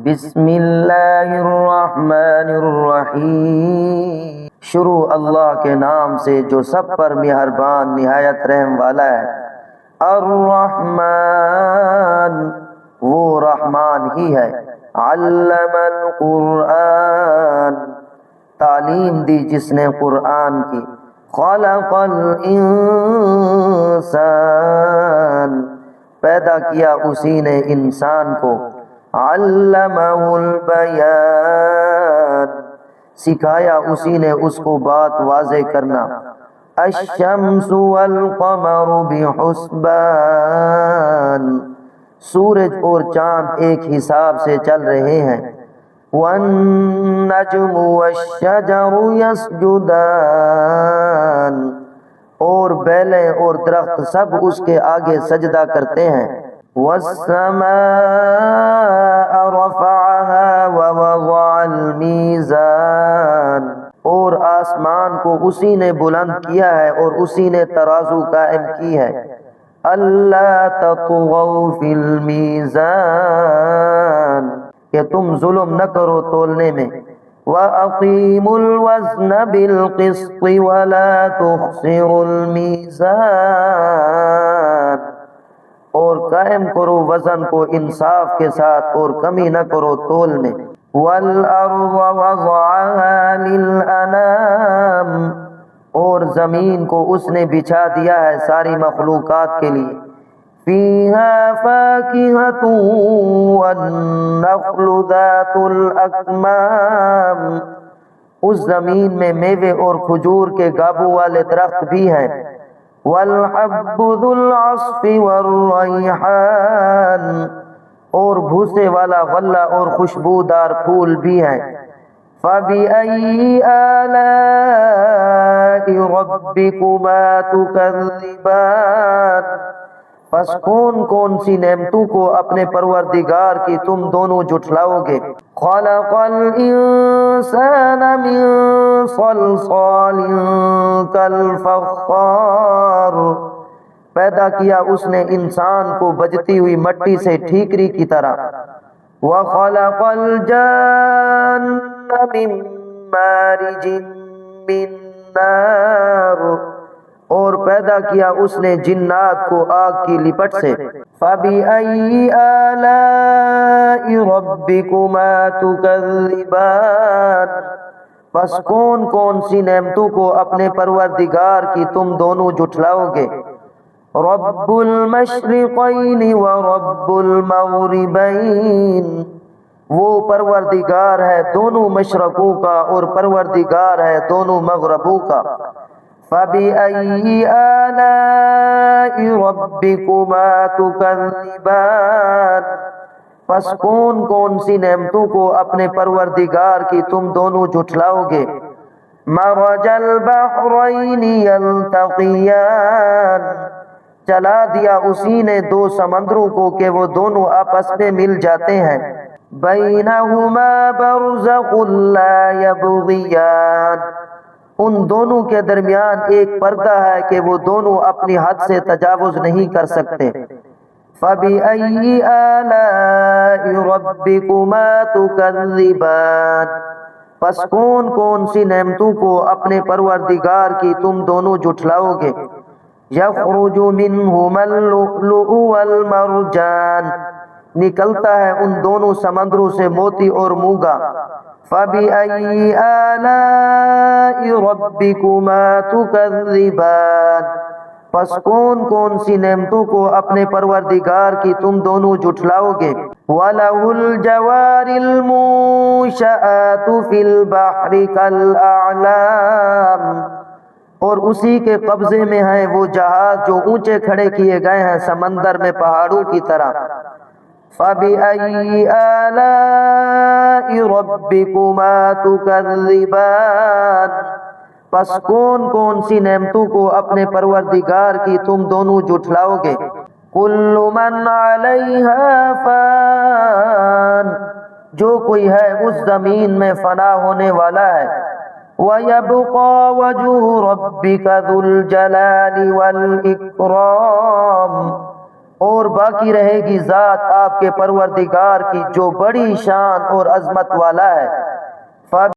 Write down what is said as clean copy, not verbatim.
بسم اللہ الرحمن الرحیم، شروع اللہ کے نام سے جو سب پر مہربان نہایت رحم والا ہے۔ الرحمن، وہ رحمان ہی ہے۔ علم القرآن، تعلیم دی جس نے قرآن کی۔ خلق الانسان، پیدا کیا اسی نے انسان کو۔ علمہ البیان، سکھایا اسی نے اس کو بات واضح کرنا۔ الشمس والقمر بحسبان، سورج اور چاند ایک حساب سے چل رہے ہیں۔ والنجم والشجر یسجدان، اور بیلیں اور درخت سب اس کے آگے سجدہ کرتے ہیں۔ والسماء رفعها ووضع الميزان، اور آسمان کو اسی نے بلند کیا ہے اور اسی نے ترازو قائم کی ہے۔ اللہ تطغوا فی المیزان، کہ تم ظلم نہ کرو تولنے میں۔ وَأَقِيمُوا الْوَزْنَ بِالْقِسْطِ وَلَا تُخْسِرُوا الْمِيزَانَ، اور قائم کرو وزن کو انصاف کے ساتھ اور کمی نہ کرو تول میں۔ وَالْأَرْضَ وَضَعَهَا لِلْأَنَامِ، اور زمین کو اس نے بچھا دیا ہے ساری مخلوقات کے لیے۔ فِيهَا فَاكِهَةٌ وَالنَّخْلُ ذَاتُ الْأَكْمَامِ، اس زمین میں میوے اور کھجور کے گابو والے درخت بھی ہیں۔ والحب ذو العصف والریحان، اور بھوسے والا غلہ اور خوشبودار پھول بھی ہیں۔ فَبِأَيِّ آلَاءِ رَبِّكُمَا تُكَذِّبَانِ، پس کون کون سی نعمتوں کو اپنے پروردگار کی تم دونوں جھٹلاؤ گے۔ خلق الانسان من صلصال کالفخار، پیدا کیا اس نے انسان کو بجتی ہوئی مٹی سے ٹھیکری کی طرح۔ وخلق الجان من مارج من نار، اور پیدا کیا اس نے جنات کو آگ کی لپٹ سے۔ فَبِأَيِّ آلَاءِ رَبِّكُمَا تُكَذِّبَانِ، پس کون کون سی نعمتوں کو اپنے پروردگار کی تم دونوں جھٹلاؤ گے۔ رب المشرقین ورب المغربین، وہ پروردگار ہے دونوں مشرقوں کا اور پروردگار ہے دونوں مغربوں کا۔ فَبِأَيِّ آلَاءِ رَبِّكُمَا تُكَذِّبَانِ، پس کون کون سی نعمتوں کو اپنے پروردگار کی تم دونوں جھٹلاؤ گے۔ مَرَجَ الْبَحْرَيْنِ يَلْتَقِيَانِ، چلا دیا اسی نے دو سمندروں کو کہ وہ دونوں آپس میں مل جاتے ہیں۔ بَيْنَهُمَا بَرْزَخٌ لَا يَبْغِيَانِ، ان دونوں کے درمیان ایک پردہ ہے کہ وہ دونوں اپنی حد سے تجاوز نہیں کر سکتے۔ فَبِأَيِّ آلَاءِ رَبِّكُمَا تُكَذِّبَانِ، پس کون کون سی نعمتوں کو اپنے پروردگار کی تم دونوں جھٹلاؤ گے۔ يَخْرُجُ مِنْهُمَا اللُّؤْلُؤُ وَالْمَرْجَانُ، نکلتا ہے ان دونوں سمندروں سے موتی اور موگا۔ فَبِأَيِّ آلَاءِ رَبِّكُمَا تُكَذِّبَانِ، پس کون کون سی نعمتوں کو اپنے پروردگار کی تم دونوں جھٹلاؤ گے۔ وَلَهُ الْجَوَارِ الْمُنشَآتُ فِي الْبَحْرِ كَالْأَعْلَامِ، اور اسی کے قبضے میں ہیں وہ جہاز جو اونچے کھڑے کیے گئے ہیں سمندر میں پہاڑوں کی طرح۔ فَبِأَيِّ آلَاءِ رَبِّكُمَا تُكَذِّبَانِ، پس کون کون سی نعمتوں کو اپنے پروردگار کی تم دونوں جھٹلاؤ گے۔ كُلُّ مَنْ عَلَيْهَا فَانٍ، جو کوئی ہے اس زمین میں فنا ہونے والا ہے۔ وَيَبْقَى وَجْهُ رَبِّكَ ذُو الْجَلَالِ وَالْإِكْرَامِ، اور باقی رہے گی ذات آپ کے پروردگار کی جو بڑی شان اور عظمت والا ہے۔